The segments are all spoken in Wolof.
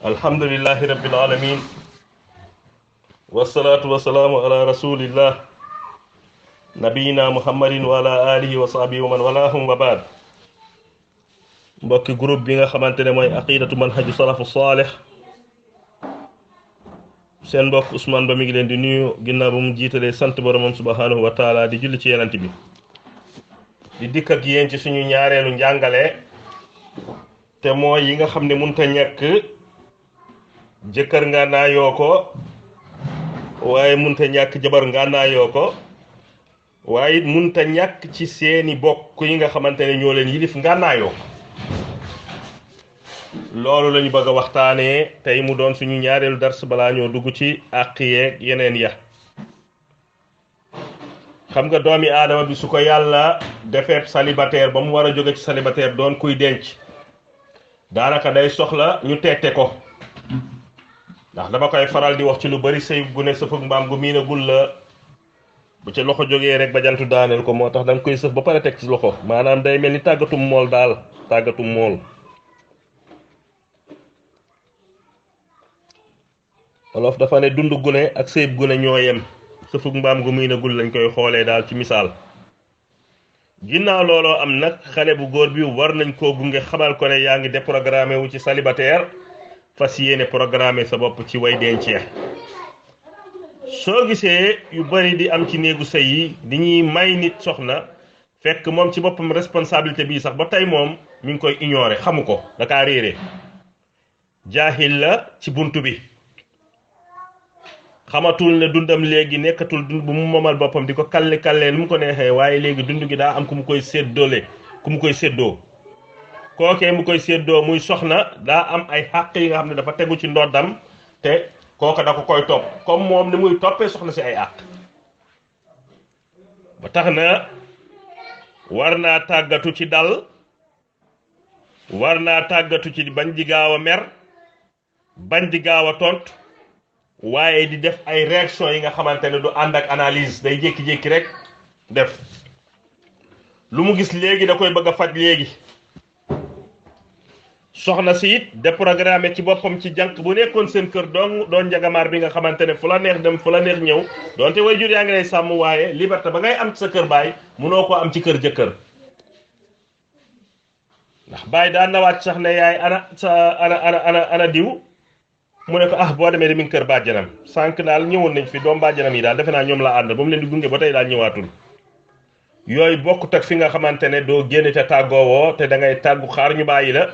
alhamdulillahi rabbil alamin wassalatu wassalamu ala rasulillah nabiyina muhammadin wa ala alihi wa sahbihi wa man walahum wa ba'd. mbokki groupe bi nga xamantene moy aqidatu manhaju salafu salih, sen mbokk Ousmane Ba mi ngi len di nuyu ginnaw bu mu jitale sante boromam subhanahu wa taala di julli ci yenante bi di dik ak yeen ci suñu ñaarelu njàngale te moy yi nga xamne munta ñak jëkkër nga naayoo ko waaye munta ñàkk jabar nga naayoo ko waaye munta ñàkk ci seeni bokk yi nga xamante ne ñoo leen yilif nga naayoo loolu lañu bëgg a waxtaanee tey mu doon suñu ñaareelu dars balaa ñoo dugg ci àq yeeg yeneen ya. xam nga doomi aadama bi su ko yàlla defeeb célibataire ba mu war a jóge ci célibataire doon kuy denc daanaka day soxla ñu teete ko, ndax dama koy faral di wax ci lu bari sëy gu ne sëfug mbaam gu miinagul la bu ci loxo jógee rek ba jantu daaneel ko, moo tax da nga koy sëf ba pare teg ci loxo, maanaam day mel ni tàggatum mool daal tàggatum mool. wolof dafa ne dund gune ak sëyb gune ñoo yem, sëfug mbaam gu miinagul lañ koy xoolee daal ci misaal. ginnaaw looloo am nag xale bu góor bi war nañ koo gunge xamal ko ne yaa ngi déprogrammé wu ci célibataire fas yéene programme sa bopp ci way dencee. soo gisee yu bari di am ci néegu sëy yi di ñuy may nit soxna fekk moom ci boppam responsabilité bii sax ba tey moom mi ngi koy ignorer, xamu ko, da kaa réere, jaahil la ci buntu bi, xamatul ne dundam léegi nekkatul dund bu mu moomal boppam di ko kallee nu mu ko neexee, waaye léegi dund gi daa am ku mu koy séddoole, ku mu koy séddoo. kookee mu koy séddoo muy soxna daa am ay xàq yi nga xam ne dafa tegu ci ndoddam te kooka da ko koy topp comme moom ni muy toppee soxna si ay àq. ba tax na war naa tàggatu ci dal, war naa tàggatu ci bañ di gaaw a mer, bañ di gaaw a tontu, waaye di def ay réaction yi nga xamante ne du ànd ak analyse, day jékki-jékki rek def lu mu gis léegi da koy bëgg a faj léegi. soxna si it déprogrammé ci boppam ci jànq bu nekkoon seen kër doon njagamaar bi nga xamante ne fu la neex dem fu la neex ñëw, donte way jur yaa ngi lay sàmm, waaye liberté ba ngay am ci sa kër baay munoo koo am ci kër jëkkër. ndax baay daan na wàcc sax ne yaay ana diw, mu ne ko ah boo demee de mi ngi kër bàjjanam, sànq daal ñëwoon nañ fi doom bàjjanam yi daal defe naa ñoom la ànd ba mu leen di gunge ba tey daal ñëwaatul. yooyu bokkut ak fi nga xamante ne doo génn te tàggoowoo te da ngay tàggu xaar ñu bàyyi la.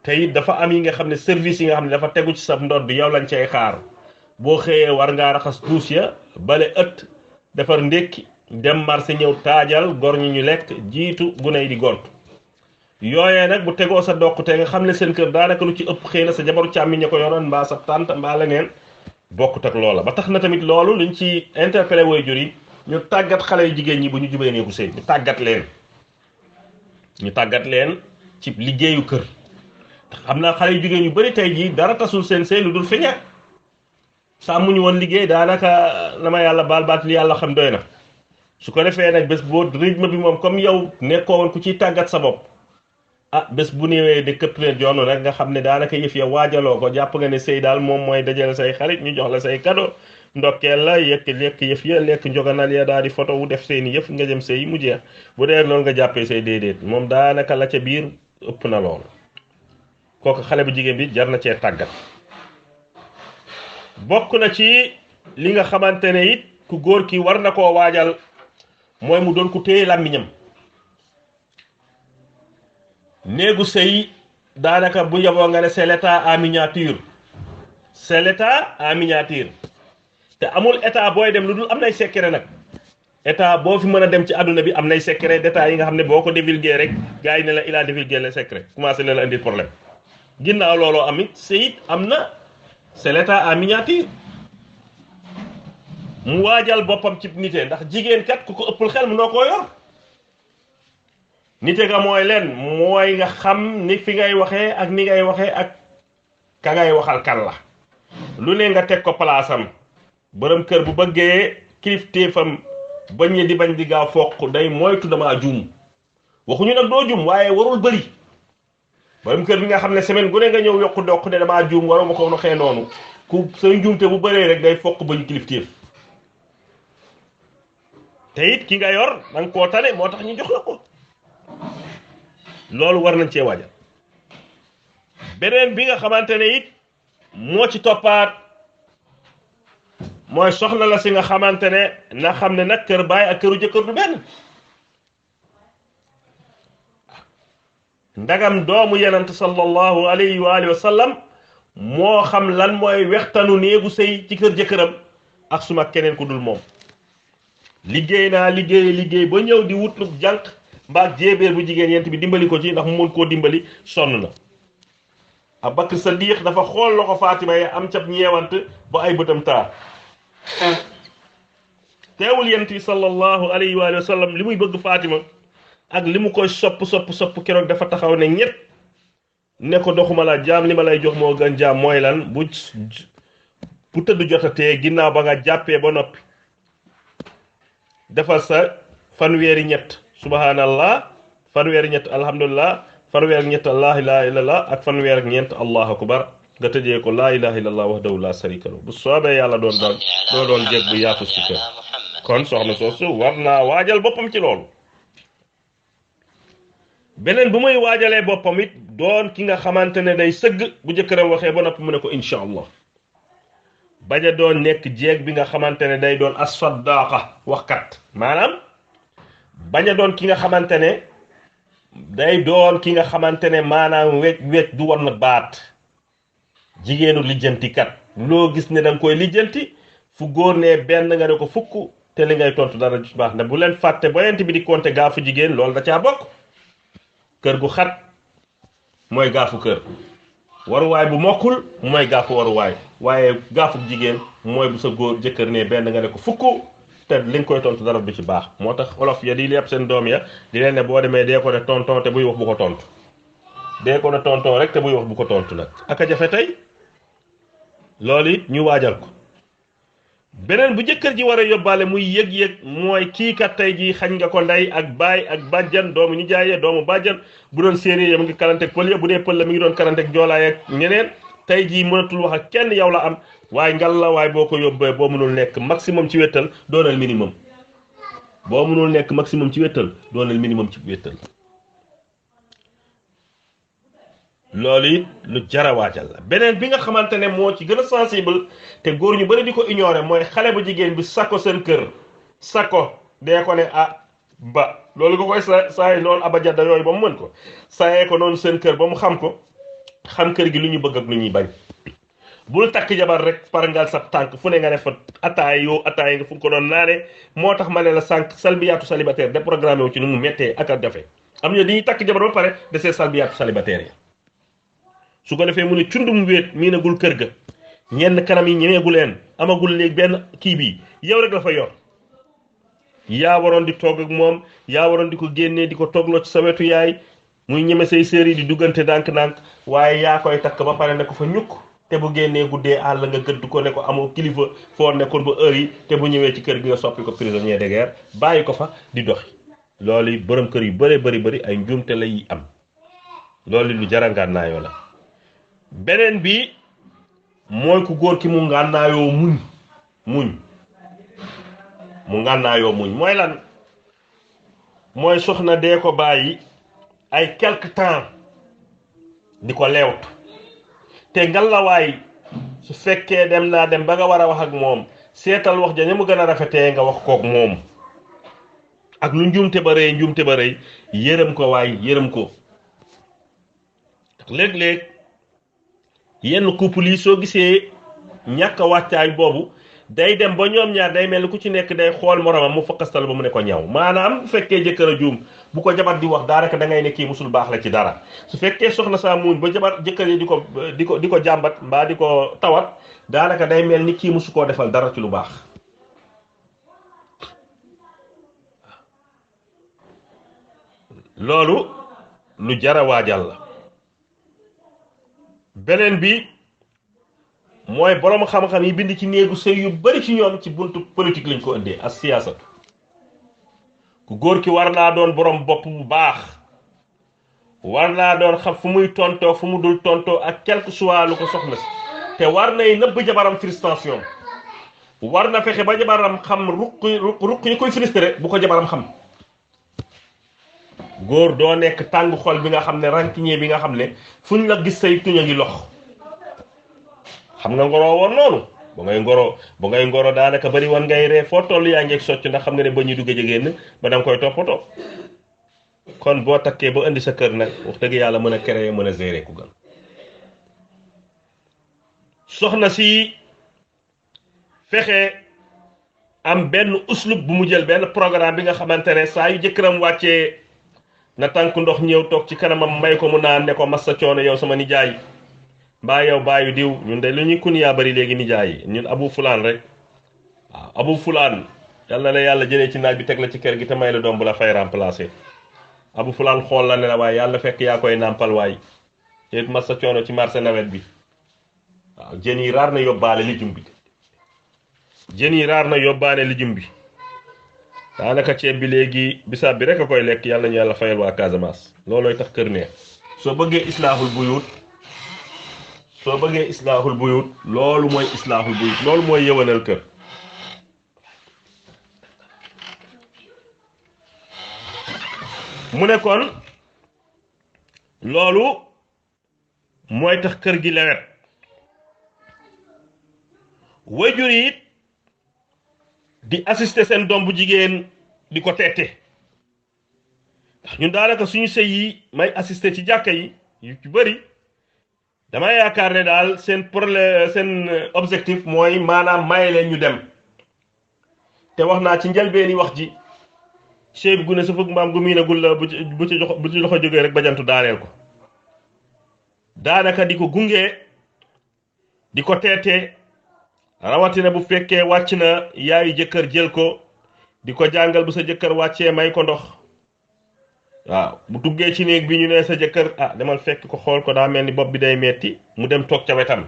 te it dafa am yi nga xam ne service yi nga xam ne dafa tegu ci sa ndodd bi yow lañ cay xaar. boo xëyee war ngaa raxas duus ya, bale ëtt, defar ndékki, dem marché ñëw taajal gor ñi ñu lekk, jiitu gune yi di gont. yooyee nag bu tegoo sa dokk te nga xam ne seen kër daanaka lu ci ëpp xëy na sa jabaru càmmiñ ña ko yoroon mbaa sa tànt mbaa leneen, bokkut ak loola. ba tax na tamit loolu liñ ci interpellé waajur yi ñu tàggat xale yu jigéen ñi bu ñu jubee néegu sëy, ñu tàggat leen ci liggéeyu kër. xam naa xale yu jigéen yu bari tey jii dara tasul seen sëy lu dul feña saa muñu woon liggéey, daanaka na ma yàlla baat li yàlla xam doy na. su ko defee nag bés boo rythme bi moom comme yow nekkoo woon ku ciy tàggat sa bopp, bés bu néewee de këpp leen yoonu rek nga xam ne daanaka yëf ya waajaloo ko, jàpp nga ne sëy daal moom mooy dajale say xarit ñu jox la say cadeau, ndokkeel la lekk yëf ya, lekk njoganal ya, daal di photo wu def seeni yëf nga jëm sëy mu jeex. bu dee loolu nga jàppee say déedéet, moom daanaka la ca biir ëpp na loolu. kooku xale bu jigéen bi jar na cee tàggat. bokk na ci li nga xamante ne it ku góor ki war na koo waajal mooy mu doon ku téye làmmiñam. néegu sëy daanaka bu yaboo nga ne c'est l'état en miniature, c'est l'état en miniature. te amul état booy dem lu dul am nay secret nag. état boo fi mën a dem ci àdduna bi am nay secret d'état yi nga xam ne boo ko divulgué rek gars yi ne la il a divulgué le secret, commencé leen la indi problème. ginnaaw looloo am it sëy am na, c'est l'état en miniature. mu waajal boppam ci nite, ndax jigéen kat ku ko ëppul xel mënoo koo yor. nite ga mooy leen mooy nga xam ni fi ngay waxee ak ni ngay waxee ak ka ngay waxal kan la. lu ne nga teg ko palaasam. borom kër bu bëggee kilifteefam bañ di gaaw foq day moytu dama juum, waxuñu nag doo juum waaye warul bëri. borom kër bi nga xam ne semaine gu ne nga ñëw yokku dokk ne damaa juum waruma ko noxee noonu ku say njuumte bu bëree rek day fokk ba ñu kilifteef te it ki nga yor da nga koo tane moo tax ñu jox la ko loolu war nañ cee waajal beneen bi nga xamante ne it moo ci toppaat mooy soxna la si nga xamante ne na xam ne nag kër baay ak këru jëkkër du benn ndagam doomu yenant sallallahu alayhi wa alihi wa sallam moo xam lan mooy wextanu néegu sëy ci kër jëkkëram ak suma keneen ku dul moom liggéey naa liggéey ba ñëw di wutlu jànq mbaa jéebéer bu jigéen yent bi dimbali ko ci ndax mu mën koo dimbali sonn na Abubakar Sadiq dafa xool loxo Fatima yi am cab ñeewant ba ay bëtam taar teewul yent bi sallallahu alayhi wa sallam li muy bëgg Fatima ak li mu koy sopp keroog dafa taxaw ne ñett ne ko doxuma la jaam li ma lay jox moo gën jaam mooy lan bu tëdd jotatee ginnaaw ba nga jàppee ba noppi defal sa fanweeri ñett subhanallah fanweeri ñett alhamdulillah fanweeri ñett la ilaha illallah ak fanweeri ñeent allahu akbar nga tëjee ko la ilaha illallah wahdahu la sharika lahu bu soobee yàlla doon jeg bu yaatu ci kër kon soxna soosu war naa waajal boppam ci loolu beneen bu muy waajalee boppam it doon ki nga xamante ne day sëgg bu jëkkëram waxee ba noppi mu ne ko incha allah bañ a doon nekk jeeg bi nga xamante ne day doon as-saddaqa waxkat maanaam bañ a doon ki nga xamante ne day doon ki nga xamante ne maanaam wecc du war na baat jigéenu lijjantikat loo gis ne da nga koy lijjanti fu góor ne benn nga ne ko fukk te li ngay tontu dara ci baax ne bu leen fàtte boyante bi di compter gaafu jigéen loolu da caa bokk kër gu xat mooy gaafu kër waruwaay bu mokkul mooy gaafu waruwaay waaye gaafu jigéen mooy bu sa góor jëkkër ne benn nga ne ko fukk te li nga koy tontu dara du ci baax moo tax olof ya di lepp seen doom ya di leen ne boo demee dee ko ne tonton te buy wax bu ko tontu dee ko ne tonton rek te buy wax bu ko tontu nag aka jafe tey loolu it ñu waajal ko beneen bu jëkkër ji war a yóbbaale muy yëg-yëg mooy kii kat tey jii xañ nga ko ndey ak baay ak bàjjan doomu ñu jaayee doomu bàjjan bu doon séeréer ya mu ngi karanteeg pël ya bu dee pël la mi ngi doon karanteeg joolaay ak ñeneen tey jii mënatul wax ak kenn yow la am waaye ngal la waaye boo ko yóbbee boo mënul nekk maximum ci wéttal doonal minimum boo mënul nekk maximum ci wéttal doonal minimum ci wéttal loolu it lu jara waajal la beneen bi nga xamante ne moo ci gën a sensible te góor ñu bari di ko ignorer mooy xale bu jigéen bi sako seen kër sako dee ko ne ba loolu nga koy saay loolu abajada yooyu ba mu mën ko sayee ko noonu seen kër ba mu xam ko xam kër gi lu ñu bëgg ak lu ñuy bañ bul takk jabar rek parangal sa tànk fu ne nga ne fa ataay nga fu ko doon naane moo tax ma ne la sànq salbiyaatu célibataire déprogrammé wu ci nu mu méttee ak a jafe am na dañuy takk jabar ba pare desee salbiyaatu célibataire yi su ko defee mu ne cundum wéet miinagul kër ga ñenn kanam yi ñemeegu leen amagul léegi benn kii bi yow rek la fa yor yaa waroon di toog ak moom yaa waroon di ko génnee di ko toogloo ci sa wetu yaay muy ñeme say sër yi di duggante ndànk-ndànk waaye yaa koy takk ba pare ne ko fa ñukk te bu génnee guddee àll nga gëdd ko ne ko amoo kilifa foo nekkoon ba heure yi te bu ñëwee ci kër gi nga soppi ko prisonnier de guerre bàyyi ko fa di doxi loolu borom kër yu bëri ay njuumte lay am loolu lu jarangaanaayoo la beneen bi mooy ku góor ki mu ngànnaayoo muñ mu ngànnaayoo muñ mooy lan mooy soxna dee ko bàyyi ay quelque temps di ko leewtu te ngalawaay su fekkee dem naa dem ba nga war a wax ak moom seetal wax ja mu gën a rafetee nga wax kook moom ak lu njuumte ba rëy yërëm ko waay yërëm ko léeg-léeg yenn couple yi soo gisee ñàkk a wàccaay boobu day dem ba ñoom ñaar day mel ni ku ci nekk day xool moromam mu fakkastal ba mu ne ko ñaw maanaam bu fekkee jëkkër a juum bu ko jabar di wax daanaka da ngay ne kii musul baax la ci dara su fekkee soxna saa muuñ ba jabar jëkkër yi di ko jàmbat mbaa di ko tawat daanaka day mel ni kii musu koo defal dara ci lu baax loolu lu jara waajal la beneen bi mooy borom xam-xam yi bind ci néegu sëy yu bari ci ñoom ci buntu politique lañ ko indee as siyaasatu ku góor ki war naa doon borom bopp bu baax war naa doon xam fu muy tontoo fu mu dul tontoo ak quelque soit lu ko soxna si te war nay nëbb jabaram frustration war na fexe ba jabaram xam ruq yi koy frustré bu ko jabaram xam góor doo nekk tàng xol bi nga xam ne rancunier bi nga xam ne fuñ la gis say tuñ a ngi lox xam nga ngoroo woon noonu ba ngay ngoro daanaka bari wan ngay ree foo toll yaa ngeeg socc ndax xam nga ne ba ñuy dugg jegéen ba danga koy toppatoo kon boo takkee ba indi sa kër nag wax dëgg yàlla mën a créer mën a gérer ku gën soxna si fexe am benn uslub bu mu jël benn programme bi nga xamante ne saa yu jëkkëram wàccee na tànk ndox ñëw toog ci kanamam may ko mu naan ne ko massa coono yow sama nijaay mbaa yow baayu diw ñun de lu ñuy kun yaa bari léegi nijaay ñun abu fulaan rek waaw abu fulaan yal na la yàlla jëlee ci naaj bi teg la ci kër gi te may la doom bu la fay remplacer abu fulaan xool la ne la waaye yàlla fekk yaa koy nàmpal waay te massa coono ci marché nawet bi waaw jën yi raar na yóbbaale lijum bi jën yi raar na yóbbaale lijum bi daanaka ceeb bi léegi bisaab bi rek a koy lekk yàlla ñu yàlla fayal waa Casamance loolooy tax kër neex soo bëggee islaahul buyut loolu mooy islaahul buyut loolu mooy yëwanal kër mu ne kon loolu mooy tax kër gi lewet wayjur yi di assister seen doom bu jigéen di ko teete ndax ñun daanaka suñu sëy yi may assister ci jàkka yi yu ci bëri dama yaakaar ne daal seen problème seen objectif mooy maanaam maye leen ñu dem te wax naa ci njëlbeeni wax ji sëy bi gune sa fëgg mbaam gu miinagul la bu ci loxo jógee rek bajantu daaneel ko daanaka di ko gunge di ko teete rawatina bu fekkee wàcc na yaayu jëkkër jël ko di ko jàngal bu sa jëkkër wàccee may ko ndox waaw bu duggee ci néeg bi ñu ne sa jëkkër demal fekk ko xool ko daa mel ni bopp bi day metti mu dem toog ca wetam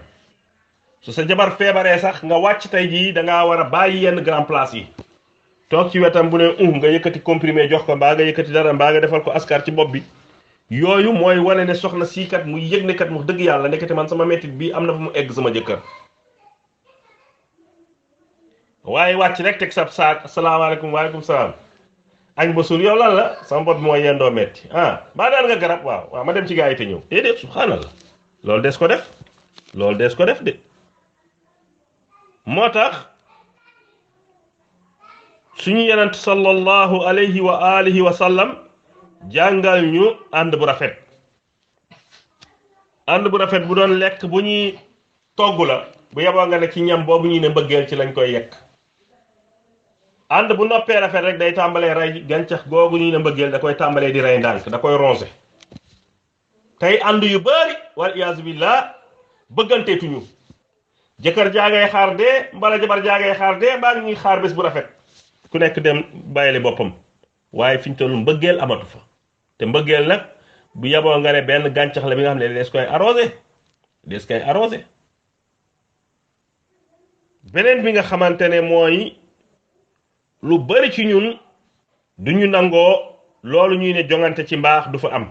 su sa jabar feebaree sax nga wàcc tey jii da ngaa war a bàyyi yenn grand place yi toog ci wetam bu ne nga yëkkati comprimé jox ko mbaa nga yëkkati dara mbaa nga defal ko askar ci bopp bi yooyu mooy wane ne soxna sii kat mu yëg ne kat wax dëgg yàlla nekkati man sama mettit bii am na fu mu egg sama jëkkër waaye wàcc rek teg sab saak asalaamaaleykum waaleykum salaam añ ba suur yow lan la sama bopp mooy yendoo metti mbaa daan nga garab waaw ma dem ci gaa yi te ñëw déedéet subhanallah loolu des ko def de moo tax suñu yenent sallallahu alayhi wa alihi wa sallam jàngal ñu ànd bu rafet bu doon lekk bu ñuy togg la bu yeboo nga ne ci ñam boobu ñuy ne mbëggeel ci lañ koy yekk ànd bu noppee rafet rek day tàmbalee rey gàncax googu ñuy ne mbëggeel da koy tàmbalee di rey ndànk da koy roncer tey ànd yu bari wal iyaazu billah bëgganteetuñu jëkkër jaa ngay xaar dee mbala jabar jaa ngay xaar dee baa ngi xaar bés bu rafet ku nekk dem bàyyile boppam waaye fi ñu toll mbëggeel amatu fa te mbëggeel nag bu yeboo nga ne benn gàncax la bi nga xam ne des koy arrosé beneen bi nga xamante ne mooy lu bari ci ñun duñu nangoo loolu ñuy ne jongante ci mbaax du fa am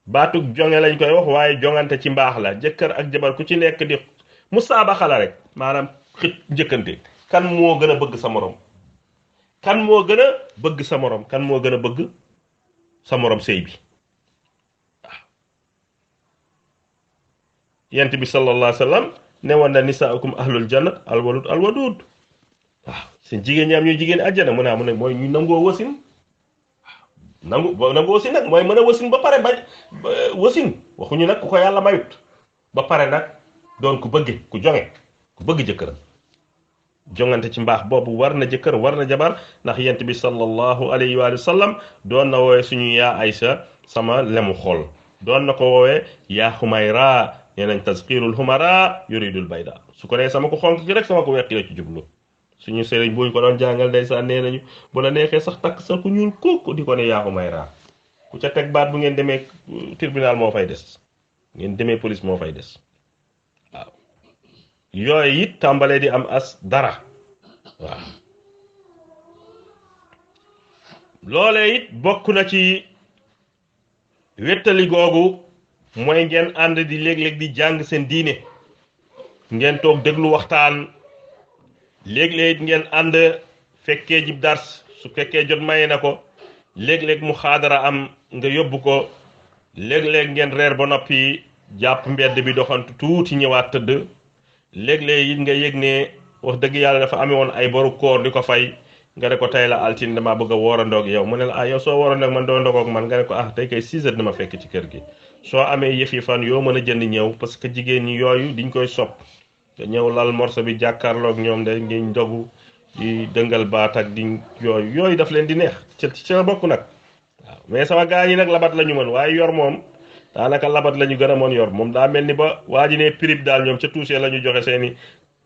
baatug jonge lañ koy wax waaye jongante ci mbaax la jëkkër ak jabar ku ci nekk di musaabaxa la rek maanaam xit njëkkante kan moo gën a bëgg sa morom kan moo gën a bëgg sa morom kan moo gën a bëgg sa morom sëy bi waaw yent bi sallallahu alayhi wa sallam ne woon na nisaakum ahlul jannat alwalud alwadud waaw seen jigéen ñi am ñuy jigéen àjjana mu ne mooy ñu nangoo wasin nangoo wasin nag mooy mën a wasin ba pare bañ wasin waxuñu nag ku ko yàlla mayut ba pare nag doon ku bëgg jëkkëram jongante ci mbaax boobu war na jëkkër war na jabar ndax yent bi sallallahu alayhi wa sallam doon na woowee suñu yaa Aysa sama lemu xol doon na ko woowee yaa Xumayra nee nañ tasqirul humara yuridul bayda su ko nee sama ko xonk ci rek sama ko weqi la ci jublu suñu sëriñ buñ ko doon jàngal ndeysaan nee nañu bu la neexee sax takk sa ku ñuul kooku di ko ne yaa Xumayra ku ca teg baat bu ngeen demee tribunal moo fay des ngeen demee police moo fay des waaw yooyu it tàmbalee di am as dara waaw loolee it bokk na ci wéttali googu mooy ngeen ànd di léeg-léeg di jàng seen diine ngeen toog déglu waxtaan léeg-léeg ngeen ànd fekkee jib dars su fekkee jot maye na ko léeg-léeg mu xaadara am nga yóbbu ko léeg-léeg ngeen reer ba noppi jàpp mbedd bi doxantu tuuti ñëwaat tëdd léeg-léeg it nga yëg ne wax dëgg yàlla dafa amee woon ay boru koor di ko fay nga ne ko tey la altine damaa bëgg a woorandoog yow mu ne la yow soo woorandoog man doo ndogoog man nga ne ko tey kay 6 heures dama fekk ci kër gi soo amee yëf yi fan yoo mën a jënd ñëw parce que jigéen ñi yooyu diñ koy sopp te ñëw lal morso bi jàkkaarloog ñoom de ngiñ dogu di dëngal baat ak di yooyu daf leen di neex ci la bokk nag waaw mais sama gaa ñi nag labat la ñu mën waaye yor moom daanaka labat la ñu gën a mën yor moom daa mel ni ba waa ji ne prime daal ñoom ca touché la ñu joxe seeni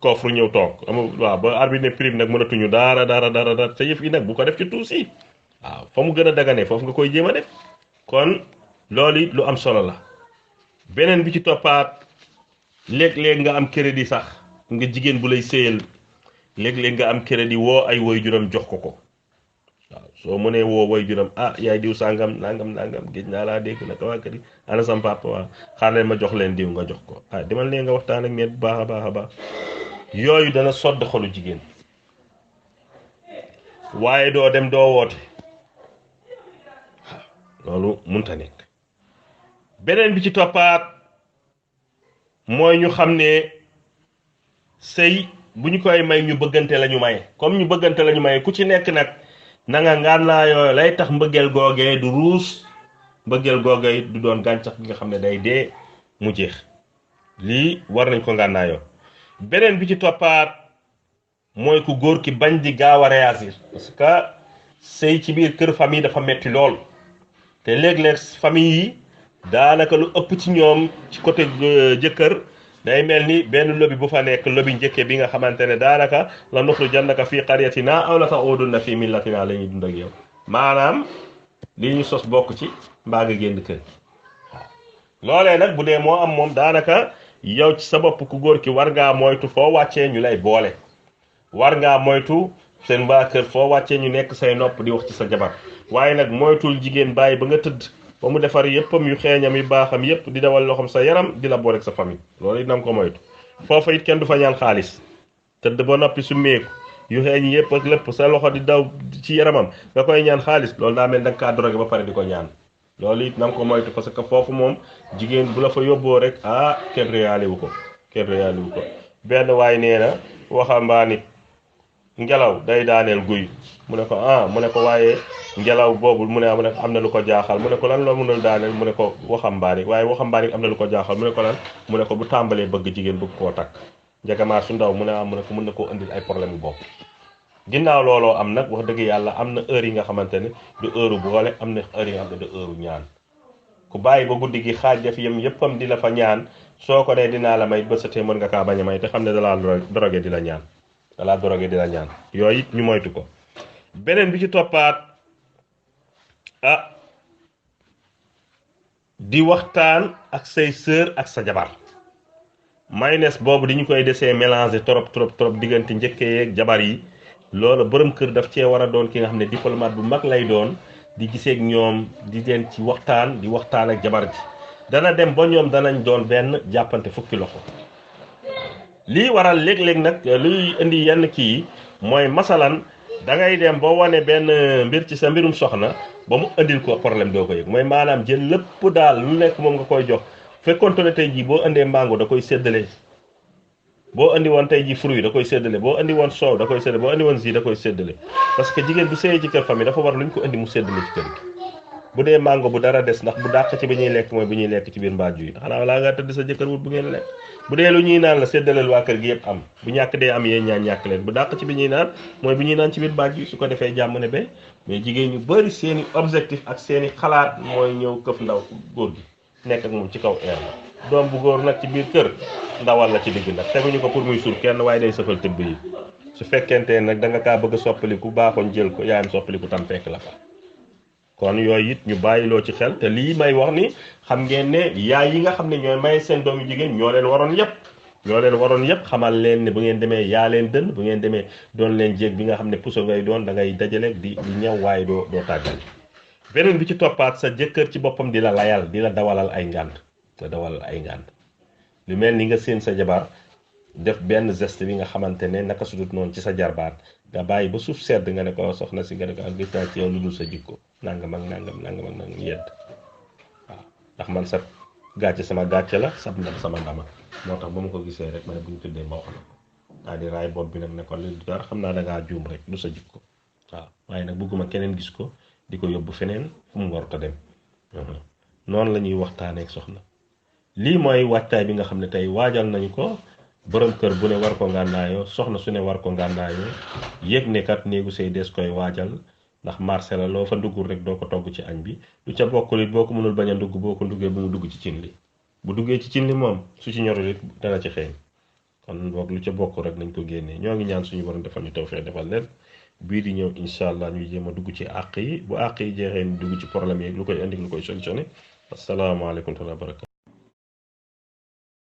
coffre ñëw toog waaw ba arbitre ne prime nag mënatuñu dara te yëf yi nag bu ko def ci tuus yi waaw fa mu gën a dagane foofu nga koy jéem a def kon loolu it lu am solo la beneen bi ci toppaat léeg-léeg nga am crédit sax nga jigéen bu lay séyal léeg-léeg nga am crédit woo ay waajuram jox ko waaw soo mënee woo waajuram yaay diw sàngam nangam géej naa laa dégg naka waa kër yi ana sam papa waa xaar leen ma jox leen diw nga jox ko demal nee nga waxtaan ak ñeent bu baax a baax yooyu dana sodd xolu jigéen waaye doo dem doo woote loolu munta nekk beneen bi ci toppaat mooy ñu xam ne sëy bu ñu koy may ñu bëggante la ñu maye comme ñu bëggante la ñu maye ku ci nekk nag na nga ngànnaa yooyu lay tax mbëggeel googee du ruus mbëggeel googee du doon gàncax gi nga xam ne day dee mu jeex lii war nañ ko ngànnaayoo beneen bi ci toppaat mooy ku góor ki bañ di gaaw a réagir parce que sëy ci biir kër famille dafa metti lool te léeg-léeg famille yi daanaka lu ëpp ci ñoom ci côté jëkkër day mel ni benn lobby bu fa nekk lobby njëkke bi nga xamante ne daanaka la nuxrijannaka fii qaryatina aw la ta'udunna fii millatina la ñuy dund ak yow maanaam li ñu sos bokk ci mbaa nga génn kër loolee nag bu dee moo am moom daanaka yow ci sa bopp ku góor ki war ngaa moytu foo wàccee ñu lay boole war ngaa moytu seen waa kër foo wàccee ñu nekk say nopp di wax ci sa jabar waaye nag moytul jigéen bàyyi ba nga tëdd ba mu defar yëppam yu xeeñam yu baaxam yëpp di dawal loxom sa yaram di la boole ak sa famille loolu it na nga ko moytu foofa it kenn du fa ñaan xaalis tëdd ba noppi su meeku yu xeeñ yëpp ak lépp sa loxo di daw ci yaramam nga koy ñaan xaalis loolu daa mel da nga kaa drogué ba pare di ko ñaan loolu it na nga ko moytu parce que foofu moom jigéen bu la fa yóbboo rek kenn réyali wu ko benn waay nee na waxambaani ngelaw day daaneel guy mu ne ko mu ne ko waaye ngelaw boobu mu ne am na lu ko jaaxal mu ne ko lan la mënul daaneel mu ne ko waxambaani waaye waxambaani am na lu ko jaaxal mu ne ko lan mu ne ko bu tàmbalee bëgg jigéen bëgg koo takk njagamaar su ndaw mu ne mu ne ko mën na koo indil ay problème yu bopp ginnaaw looloo am nag wax dëgg yàlla am na heure yi nga xamante ne du heure boole am na heure yi nga xam ne du heure ñaan ku bàyyi ba guddi gi xaaj def yëppam di la fa ñaan soo ko dee dinaa la may ba sa tee mën nga kaa bañ a may te xam ne dalaa drogué di la ñaan yooyu it ñu moytu ko beneen bi ci toppaat di waxtaan ak say sœur ak sa jabar mayonnaise boobu di ñu koy desee mélanger trop diggante njëkke yeeg jabar yi loolu borom kër daf cee war a doon ki nga xam ne diplomate bu mag lay doon di giseeg ñoom di leen ci waxtaan di waxtaan ak jabar ji dana dem ba ñoom danañ doon benn jàppante fukki loxo lii waral léeg-léeg nag luy indi yenn kii mooy masalan da ngay dem boo wane benn mbir ci sa mbirum soxna ba mu indil ko problème doo ko yëg mooy maanaam jël lépp daal lu nekk moom nga koy jox fekkonte ne tey jii boo indee mango da koy séddale boo indi woon tey jii fruit da koy séddale boo indi woon soow da koy séddale boo indi woon jus da koy séddale parce que jigéen bu sëyee ci kër famille dafa war lu ñu ko indi mu séddale ci kër gi bu dee mango bu dara des ndax bu dàq ci bi ñuy lekk mooy bu ñuy lekk ci biir mbaaju yi xanaa walaa nga tëdd sa jëkkër wut bu ngeen lekk bu dee lu ñuy naan la séddaleel waa kër gi yëpp am bu ñàkk dee am yéen ñaan ñàkk leen bu dàq ci bi ñuy naan mooy bu ñuy naan ci biir mbaaju yi su ko defee jàmm ne ba mais jigéen ñu bëri seeni objectif ak seeni xalaat mooy ñëw këf ndaw góor gi nekk ak moom ci kaw air la doom bu góor nag ci biir kër ndawal la ci digg nag teguñu ko pour muy suur kenn waaye day sëfal tëbb yi su fekkente nag da nga kaa bëgg a soppaliku baaxoon jël ko yaayam soppaliku tam fekk la fa kon yooyu it ñu bàyyiloo ci xel te lii may wax ni xam ngeen ne yaay yi nga xam ne ñooy may seen doom yu jigéen ñoo leen waroon yëpp xamal leen ne bu ngeen demee yaa leen dënn bu ngeen demee doon leen jéeg bi nga xam ne puso ngay doon da ngay dajaleeg di ñëw waaye doo tàggal beneen bi ci toppaat sa jëkkër ci boppam di la layal di la dawalal ay ngànt la dawalal ay ngànt lu mel ni nga séen sa jabar def benn geste bi nga xamante ne naka sudut noonu ci sa jarbaat nga bàyyi ba suuf sedd nga ne ko soxna si nga ne ko ak gis naa ci yow lu dul sa jikko nangam ak nangam nangam ak nangam yedd waaw ndax man sa gàcce sama gàcce la sab ndam sama ndama moo tax ba ma ko gisee rek ma ne bu ñu tuddee ma wax la ko daal di raay bopp bi nag ne ko li dara xam naa da ngaa juum rek du sa jikko waaw waaye nag bëgguma keneen gis ko di ko yóbbu feneen fu mu warut a dem noonu la ñuy waxtaanee ak soxna lii mooy waajtaay bi nga xam ne tey waajal nañu ko borom kër bu ne war ko ngànnaayoo soxna su ne war ko ngànnaayoo yëg ne kat néegu sëy des koy waajal ndax marché la loo fa duggul rek doo ko togg ci añ bi lu ca bokkul it boo ko mënul bañ a dugg boo ko duggee bu mu dugg ci cin li bu duggee ci cin li moom su ci ñorul it dana ci xeeñ kon boog lu ca bokk rek nañ ko génnee ñoo ngi ñaan suñu borom defal ñu tawfeex defal leen bii di ñëw incha allah ñu jéem a dugg ci àq yi bu àq yi jeexee ñu dugg ci problème yi lu koy indi lu koy solutionné asalaamaaleykum wa rahmatulah.